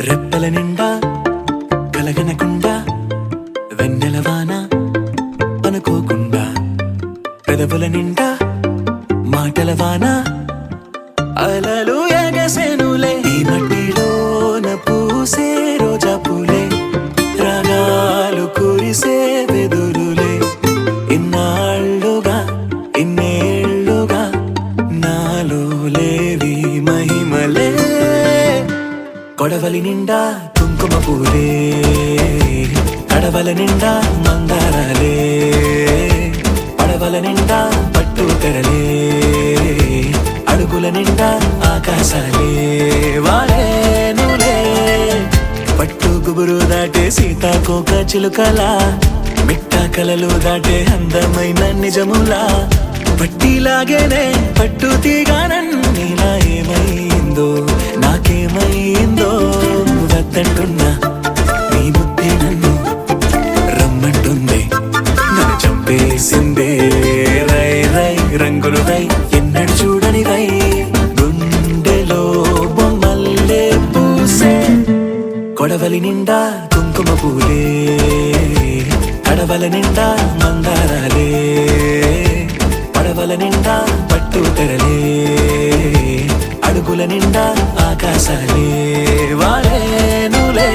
రెప్పల నిండా కలగనకుండా వెన్నెలవాన పెదవుల నిండా మాటల వాన అలలు ఎగసెనులే ఈ మట్టిలోన పూసే రోజా పూలే రాగాలు కురిసే వెదురులే ఇన్నాళ్ళుగా ఇన్నేళ్ళుగా నాలో లేవి మహిమలే కొడవలి నిండా కుంకుమ పూలే కడవల నిండా మందారాలే పడవల నిండా పట్టు తెరలే అడుగుల నిండా ఆకాశాలే వాలే నులే పట్టు గుబురు దాటే సీతాకోక చిలుకలా మిట్ట కలలు దాటే అందమైన నిజములా పట్టిలాగేనే పట్టు తీగానన్నీలా ఏమైందో నాకేమైందో వద్దంటున్నా నీ బుద్ధి నన్ను రమ్మంటుంది నన్ను చంపేసిందే రై రై రంగులు రై ఎన్నడు చూడని రై గుండెలో బొమ్మల్లే పూసే కొడవలి నిండా కుంకుమ పూలే కడవల నిండా మందారాలే పడవల నిండా పట్టు తెరలే అడుగుల నిండా ఆకాశాలే వాలే నులే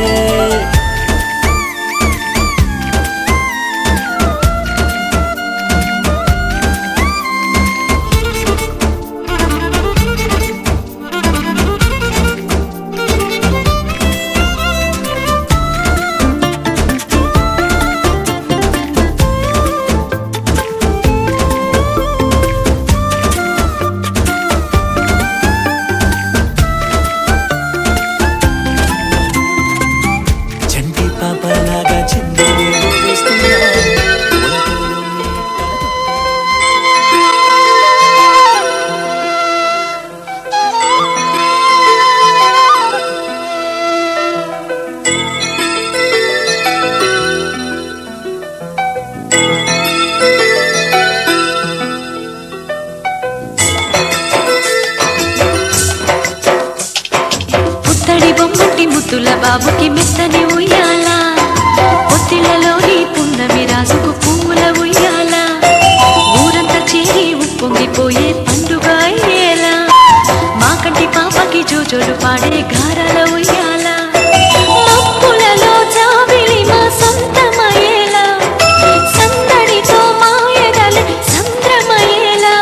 ముద్దుల బాబుకి మెత్తని ఉయ్యాల పొత్తిళ్లలోని పున్నమి రాసుకు పువ్వుల ఉయ్యాల ఊరంతా చేరి ఉప్పొంగిపోయే పండుగ అయ్యేలా మా కంటి పాపకి జోజోలు పాడే గారాల ఉయ్యాల మప్పులలో జాబిలి మా సొంతమయ్యేలా సందడితో మా ఎదలు సంద్రమయ్యేలా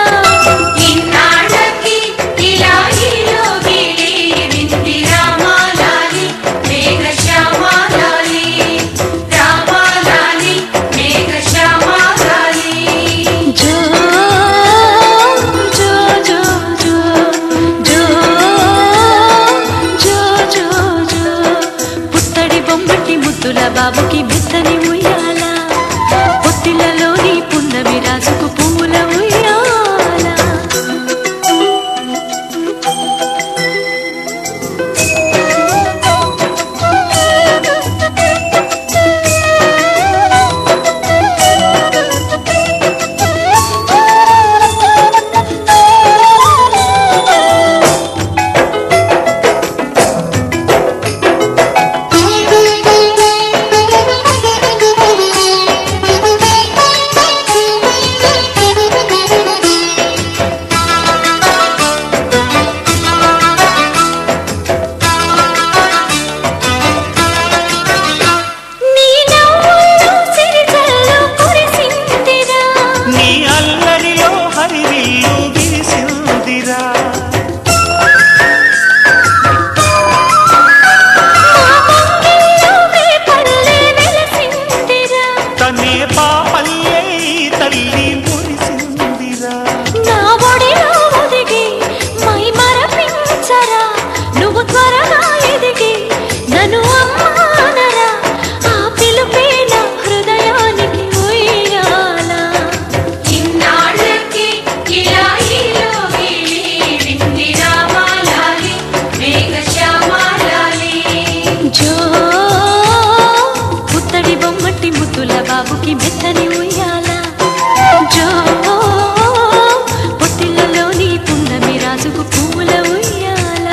బాబుకి మెత్తని ఉయ్యాల పొత్తిళ్లలోని పున్నమి రాసుకు పువ్వుల ఉయ్యాల బాబుకి మెత్తని ఉయ్యాల జో పొత్తిళ్లలోని పున్నమి రాజుకు పువ్వుల ఉయ్యాల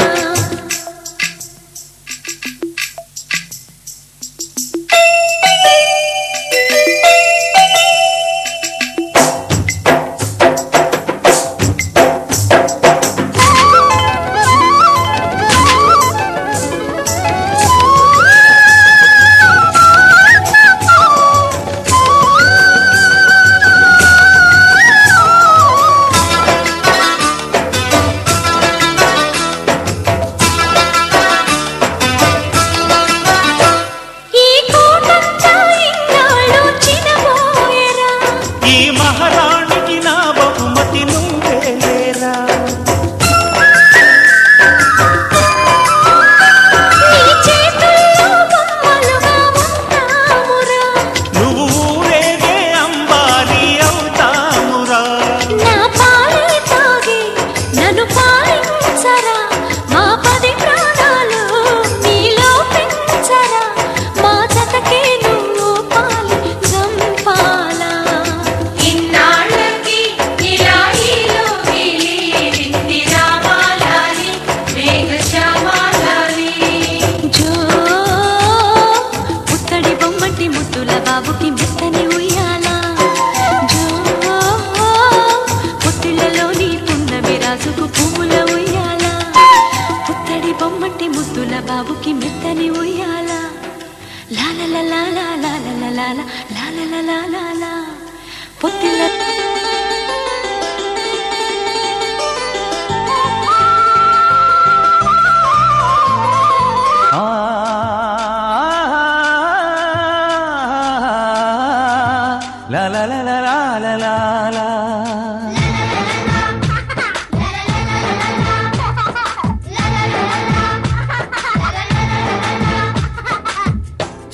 బాబుకి మెత్తని ఉయ్యాల Lala Lala Lala Lala Lala Lala Lala పొత్తిల la la la la la la la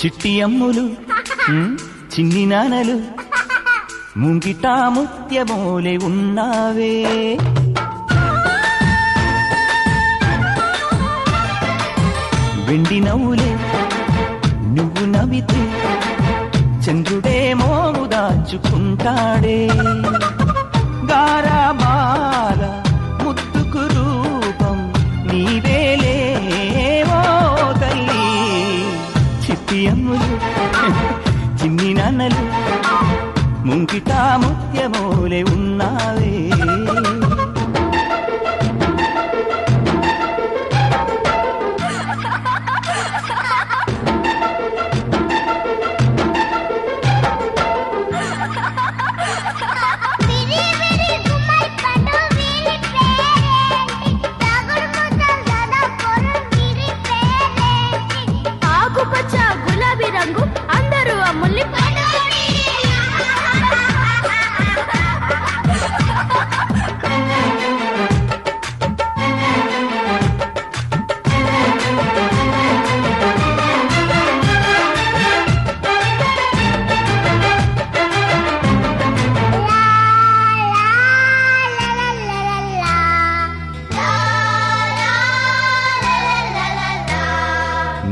చిట్టి అమ్ములు చిన్ని నానలు ముంగిటా ముత్యమోలే ఉన్నావే వెండి నవ్వులే నువ్వు నవ్వితే చంద్రుడే మోము దాచుకుంటాడే గారాబాల ముద్దుకు రూపం నీవేలే ఓ తల్లి చిట్టి అమ్ములు చిన్ని నాన్నలు ముంగిటా ముత్యమోలే ఉన్నావే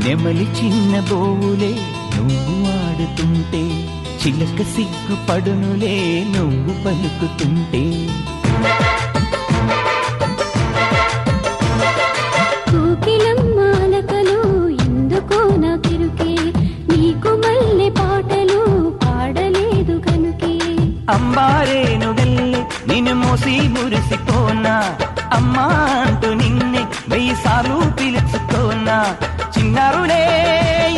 నెమలి చిన్న బోవులే నువ్వు ఆడుతుంటే చిలక సిగ్గు పడునులే నువ్వు పలుకుతుంటే కోకిలమ్మాలకలు ఎందుకో నాకెరుకే నీకు మల్లె పాటలు పాడలేదు కనుకే అంబారేను గల్లె నిన్ను మోసి మురిసిపోనా అమ్మా అంటూ నిన్నే 1000 సార్లు పిలుచుకోనా చిన్నారులే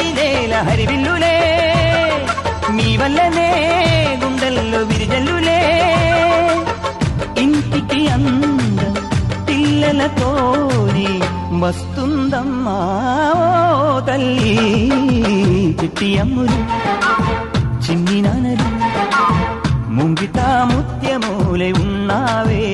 ఇదేల హరివిల్లులే మీ వల్లనే గుండెల్లో విరిజల్లులే ఇంటికి అందం పిల్లలతోని వస్తుందమ్మా ఓ తల్లి చిట్టి అమ్ములు చిన్ని నానలు ముంగిటా ముత్యమోలే ఉన్నావే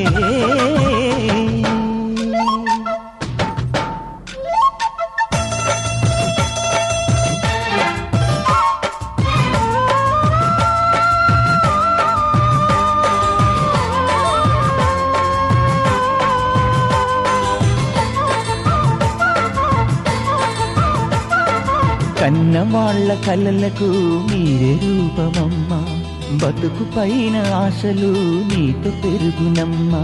కన్న వాళ్ళ కలలకు మీరే రూపమమ్మా బతుకు పైన ఆశలు నీతో పెరుగునమ్మా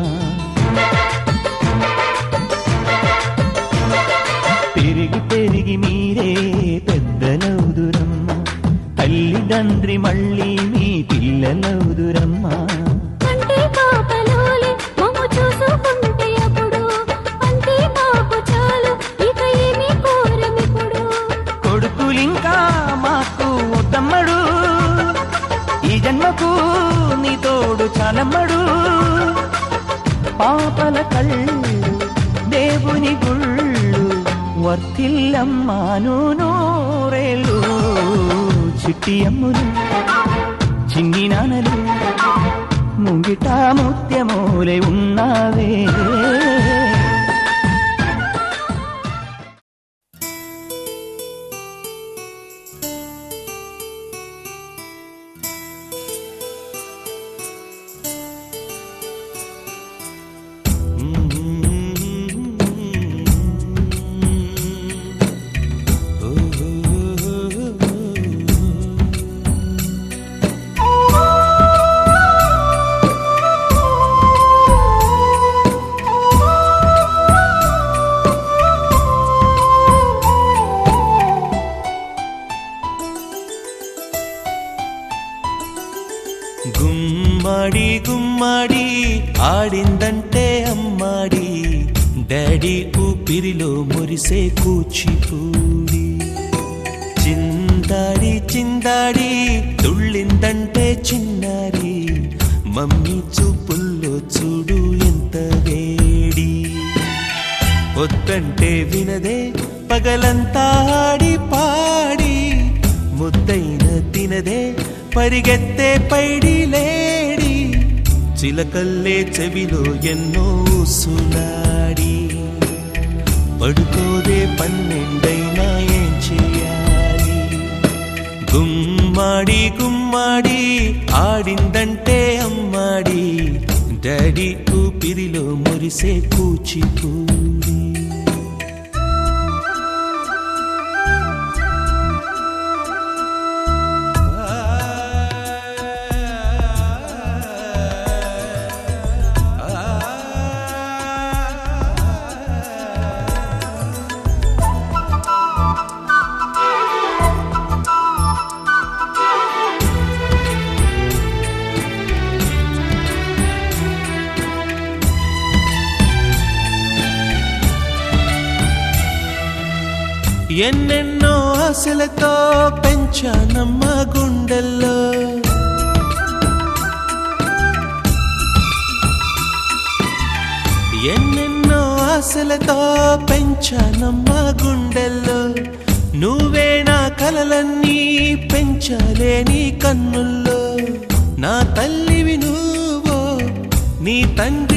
పెరిగి పెరిగి మీరే పెద్దలవుదురమ్మా తల్లిదండ్రి మళ్ళీ మీ పిల్లలవుదురమ్మా జన్మకు నీ తోడు చాలమ్మడు పాపల కళ్ళు దేవుని గుళ్ళు వర్తిల్లమ్మాను నూరేళ్ళు చిట్టి అమ్ములు చిన్ని నానలు ముంగిటా ముత్యమోలే ఉన్నావే గుమ్మడి గుమ్మడి ఆడిందంటే అమ్మాడి డాడీ ఊపిరిలో మురిసే కూచిపూడి చిందాడి చిందాడి తుళ్ళిందంటే చిన్నారి మమ్మీ చూపుల్లో చూడు ఎంత వేడి వద్దంటే వినదే పగలంతా ఆడి పాడి ముద్దైన తినదే పరిగెత్తే పైడి లేడి చిలకల్లే చెవిలో ఎన్నో సులాడి పడుకోదే పన్నెండైనా ఏం చేయాలి గుమ్మాడి గుమ్మాడి ఆడిందంటే అమ్మాడి డాడీ ఊపిరిలో మురిసే కూచిపూడి ఎన్నెన్నో ఆశలతో పెంచానమ్మ గుండెల్లో ఎన్నెన్నో ఆశలతో పెంచానమ్మ గుండెల్లో నువ్వే నా కలలన్నీ పెంచాలే నీ కన్నుల్లో నా తల్లివి నువ్వో నీ తండ్రి